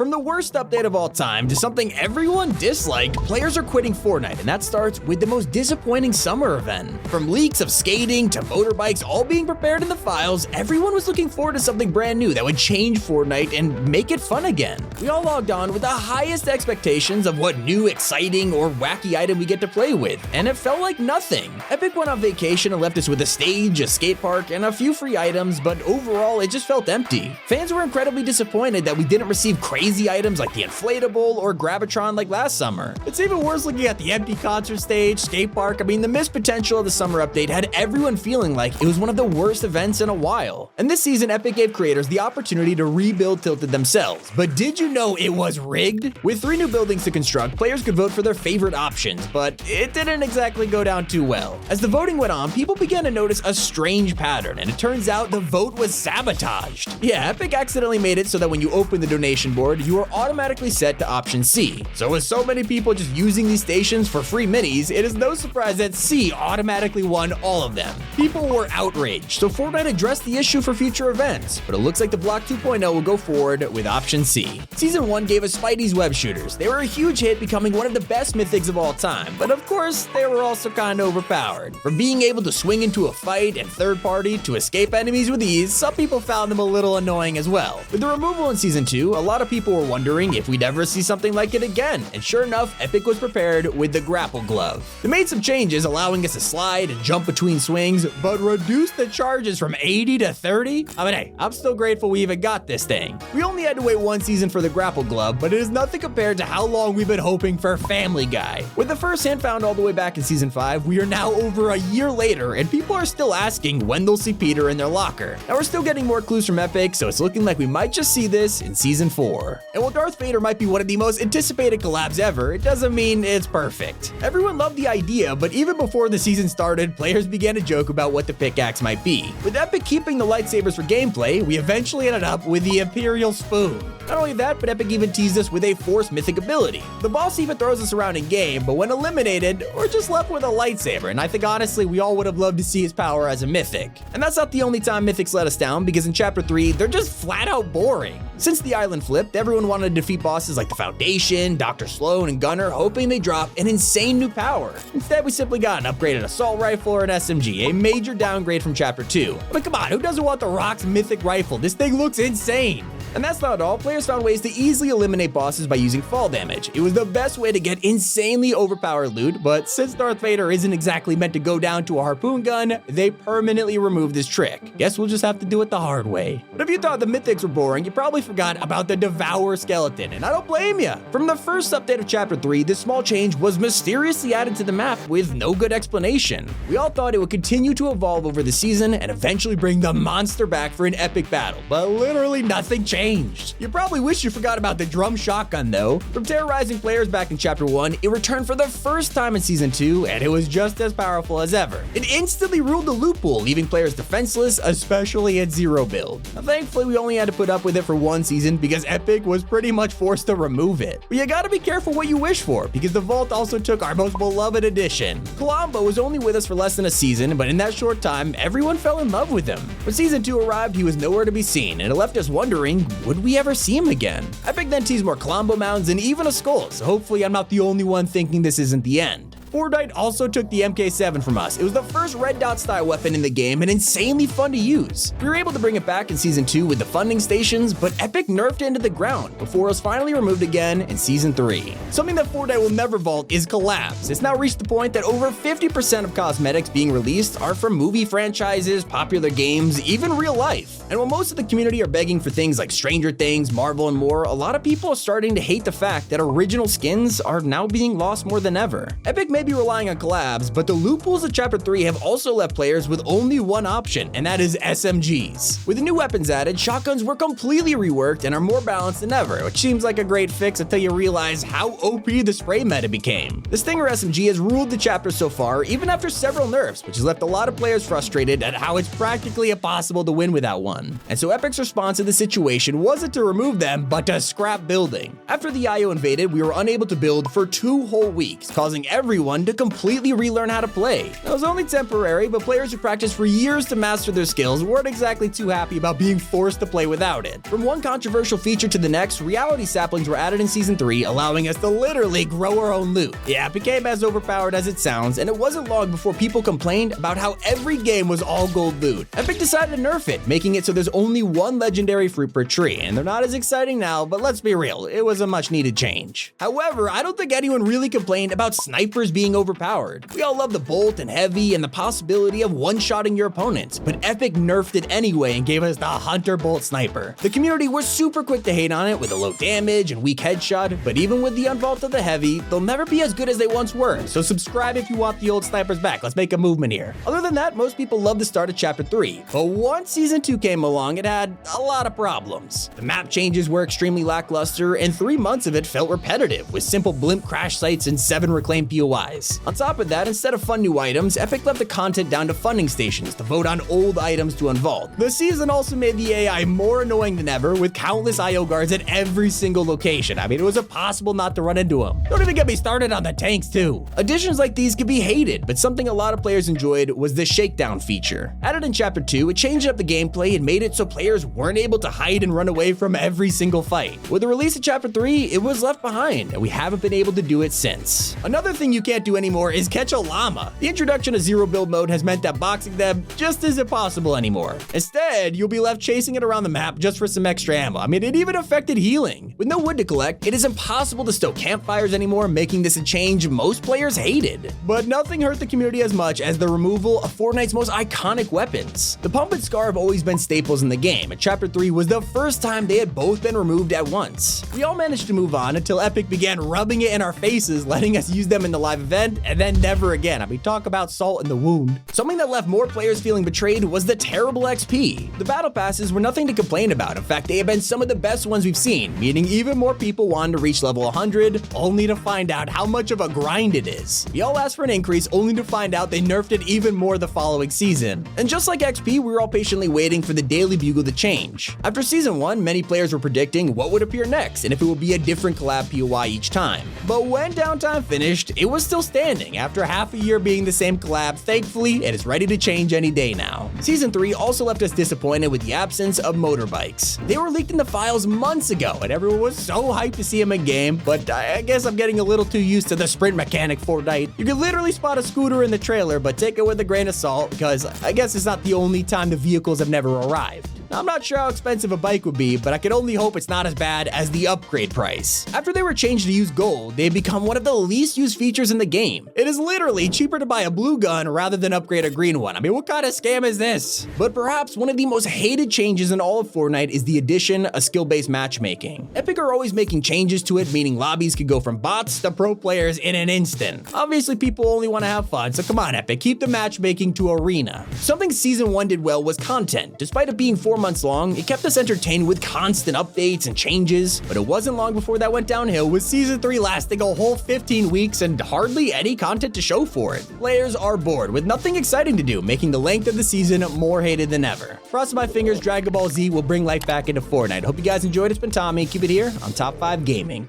From the worst update of all time to something everyone disliked, players are quitting Fortnite, and that starts with the most disappointing summer event. From leaks of skating to motorbikes all being prepared in the files, everyone was looking forward to something brand new that would change Fortnite and make it fun again. We all logged on with the highest expectations of what new, exciting, or wacky item we get to play with, and it felt like nothing. Epic went on vacation and left us with a stage, a skate park, and a few free items, but overall it just felt empty. Fans were incredibly disappointed that we didn't receive crazy items like the inflatable or Gravitron like last summer. It's even worse looking at the empty concert stage, skate park. I mean, the missed potential of the summer update had everyone feeling like it was one of the worst events in a while. And this season, Epic gave creators the opportunity to rebuild Tilted themselves. But did you know it was rigged? With 3 new buildings to construct, players could vote for their favorite options, but it didn't exactly go down too well. As the voting went on, people began to notice a strange pattern, and it turns out the vote was sabotaged. Yeah, Epic accidentally made it so that when you open the donation board, you are automatically set to option C. So with so many people just using these stations for free minis, it is no surprise that C automatically won all of them. People were outraged, so Fortnite addressed the issue for future events, but it looks like the Block 2.0 will go forward with option C. Season 1 gave us Spidey's web shooters. They were a huge hit, becoming one of the best mythics of all time, but of course, they were also kinda overpowered. From being able to swing into a fight and third party to escape enemies with ease, some people found them a little annoying as well. With the removal in Season 2, a lot of people were wondering if we'd ever see something like it again, and sure enough, Epic was prepared with the Grapple Glove. They made some changes allowing us to slide and jump between swings, but reduced the charges from 80 to 30? I mean, hey, I'm still grateful we even got this thing. We only had to wait 1 season for the Grapple Glove, but it is nothing compared to how long we've been hoping for Family Guy. With the first hint found all the way back in Season 5, we are now over a year later, and people are still asking when they'll see Peter in their locker. Now we're still getting more clues from Epic, so it's looking like we might just see this in Season 4. And while Darth Vader might be one of the most anticipated collabs ever, it doesn't mean it's perfect. Everyone loved the idea, but even before the season started, players began to joke about what the pickaxe might be. With Epic keeping the lightsabers for gameplay, we eventually ended up with the Imperial Spoon. Not only that, but Epic even teased us with a Force mythic ability. The boss even throws us around in game, but when eliminated, we're just left with a lightsaber, and I think honestly we all would have loved to see his power as a mythic. And that's not the only time mythics let us down, because in Chapter 3, they're just flat out boring. Since the island flipped, everyone wanted to defeat bosses like the Foundation, Dr. Sloan, and Gunner, hoping they drop an insane new power. Instead, we simply got an upgraded assault rifle or an SMG, a major downgrade from Chapter 2. But come on, who doesn't want the Rock's mythic rifle? This thing looks insane. And that's not all. Players found ways to easily eliminate bosses by using fall damage. It was the best way to get insanely overpowered loot, but since Darth Vader isn't exactly meant to go down to a harpoon gun, they permanently removed this trick. Guess we'll just have to do it the hard way. But if you thought the mythics were boring, you probably forgot about the Devour skeleton, and I don't blame ya. From the first update of Chapter 3, this small change was mysteriously added to the map with no good explanation. We all thought it would continue to evolve over the season and eventually bring the monster back for an epic battle, but literally nothing changed. You probably wish you forgot about the drum shotgun though. From terrorizing players back in Chapter 1, it returned for the first time in Season 2, and it was just as powerful as ever. It instantly ruled the loot pool, leaving players defenseless, especially at zero build. Now, thankfully, we only had to put up with it for 1 season because Epic was pretty much forced to remove it. But you gotta be careful what you wish for, because the Vault also took our most beloved addition. Colombo was only with us for less than a season, but in that short time, everyone fell in love with him. When Season 2 arrived, he was nowhere to be seen, and it left us wondering, would we ever see him again? Epic then teased more Colombo mounds and even a skull, so hopefully I'm not the only one thinking this isn't the end. Fortnite also took the MK7 from us. It was the first red dot style weapon in the game and insanely fun to use. We were able to bring it back in Season 2 with the funding stations, but Epic nerfed it into the ground before it was finally removed again in Season 3. Something that Fortnite will never vault is collabs. It's now reached the point that over 50% of cosmetics being released are from movie franchises, popular games, even real life. And while most of the community are begging for things like Stranger Things, Marvel, and more, a lot of people are starting to hate the fact that original skins are now being lost more than ever. Epic may be relying on collabs, but the loopholes of Chapter 3 have also left players with only one option, and that is SMGs. With the new weapons added, shotguns were completely reworked and are more balanced than ever, which seems like a great fix until you realize how OP the spray meta became. The Stinger SMG has ruled the chapter so far, even after several nerfs, which has left a lot of players frustrated at how it's practically impossible to win without one. And so Epic's response to the situation wasn't to remove them, but to scrap building. After the IO invaded, we were unable to build for 2 whole weeks, causing everyone everyone to completely relearn how to play. It was only temporary, but players who practiced for years to master their skills weren't exactly too happy about being forced to play without it. From one controversial feature to the next, reality saplings were added in Season 3, allowing us to literally grow our own loot. Yeah, it became as overpowered as it sounds, and it wasn't long before people complained about how every game was all gold loot. Epic decided to nerf it, making it so there's only one legendary fruit per tree, and they're not as exciting now, but let's be real, it was a much needed change. However, I don't think anyone really complained about snipers being overpowered. We all love the bolt and heavy and the possibility of one-shotting your opponents, but Epic nerfed it anyway and gave us the Hunter Bolt Sniper. The community was super quick to hate on it with a low damage and weak headshot, but even with the unvault of the heavy, they'll never be as good as they once were, so subscribe if you want the old snipers back. Let's make a movement here. Other than that, most people love the start of Chapter 3, but once Season 2 came along, it had a lot of problems. The map changes were extremely lackluster, and 3 months of it felt repetitive, with simple blimp crash sites and 7 reclaimed POIs. On top of that, instead of fun new items, Epic left the content down to funding stations to vote on old items to unvault. The season also made the AI more annoying than ever, with countless IO guards at every single location. I mean, it was impossible not to run into them. Don't even get me started on the tanks too. Additions like these could be hated, but something a lot of players enjoyed was the shakedown feature. Added in Chapter 2, it changed up the gameplay and made it so players weren't able to hide and run away from every single fight. With the release of Chapter 3, it was left behind, and we haven't been able to do it since. Another thing you can't do anymore is catch a llama. The introduction of zero build mode has meant that boxing them just isn't possible anymore. Instead, you'll be left chasing it around the map just for some extra ammo. I mean, it even affected healing. With no wood to collect, it is impossible to stoke campfires anymore, making this a change most players hated. But nothing hurt the community as much as the removal of Fortnite's most iconic weapons. The pump and scar have always been staples in the game, and Chapter 3 was the first time they had both been removed at once. We all managed to move on until Epic began rubbing it in our faces, letting us use them in the live event, and then never again. I mean, talk about salt in the wound. Something that left more players feeling betrayed was the terrible XP. The battle passes were nothing to complain about. In fact, they have been some of the best ones we've seen, meaning even more people wanted to reach level 100, only to find out how much of a grind it is. We all asked for an increase, only to find out they nerfed it even more the following season. And just like XP, we were all patiently waiting for the Daily Bugle to change. After Season 1, many players were predicting what would appear next, and if it would be a different collab POI each time. But when Downtime finished, it was still standing. After half a year being the same collab, thankfully, it is ready to change any day now. Season 3 also left us disappointed with the absence of motorbikes. They were leaked in the files months ago, and everyone was so hyped to see them in game, but I guess I'm getting a little too used to the sprint mechanic Fortnite. You can literally spot a scooter in the trailer, but take it with a grain of salt, because I guess it's not the only time the vehicles have never arrived. Now, I'm not sure how expensive a bike would be, but I can only hope it's not as bad as the upgrade price. After they were changed to use gold, they've become one of the least used features in the game. It is literally cheaper to buy a blue gun rather than upgrade a green one. I mean, what kind of scam is this? But perhaps one of the most hated changes in all of Fortnite is the addition of skill-based matchmaking. Epic are always making changes to it, meaning lobbies could go from bots to pro players in an instant. Obviously, people only want to have fun, so come on, Epic, keep the matchmaking to arena. Something Season 1 did well was content. Despite it being 4 months long, it kept us entertained with constant updates and changes, but it wasn't long before that went downhill, with Season 3 lasting a whole 15 weeks and hardly any content to show for it. Players are bored with nothing exciting to do, making the length of the season more hated than ever. Crossing my fingers, Dragon Ball Z will bring life back into Fortnite. Hope you guys enjoyed. It's been Tommy. Keep it here on Top 5 Gaming.